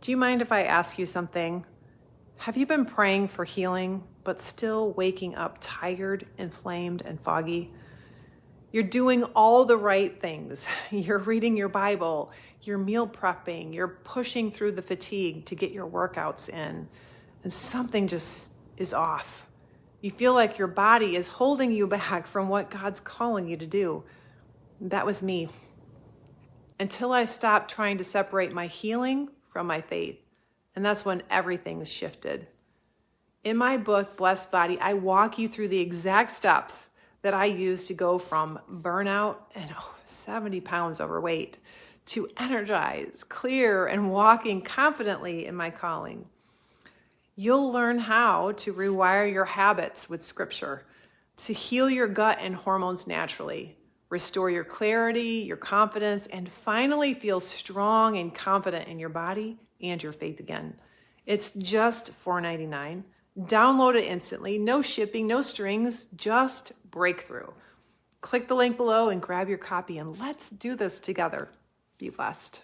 Do you mind if I ask you something? Have you been praying for healing, but still waking up tired, inflamed, and foggy? You're doing all the right things. You're reading your Bible, you're meal prepping, you're pushing through the fatigue to get your workouts in, and something just is off. You feel like your body is holding you back from what God's calling you to do. That was me. Until I stopped trying to separate my healing from my faith. And that's when everything shifted. In my book, Blessed Body, I walk you through the exact steps that I used to go from burnout and 70 pounds overweight to energized, clear, and walking confidently in my calling. You'll learn how to rewire your habits with scripture, to heal your gut and hormones naturally, restore your clarity, your confidence, and finally feel strong and confident in your body and your faith again. It's just $4.99. Download it instantly. No shipping, no strings, just breakthrough. Click the link below and grab your copy, and let's do this together. Be blessed.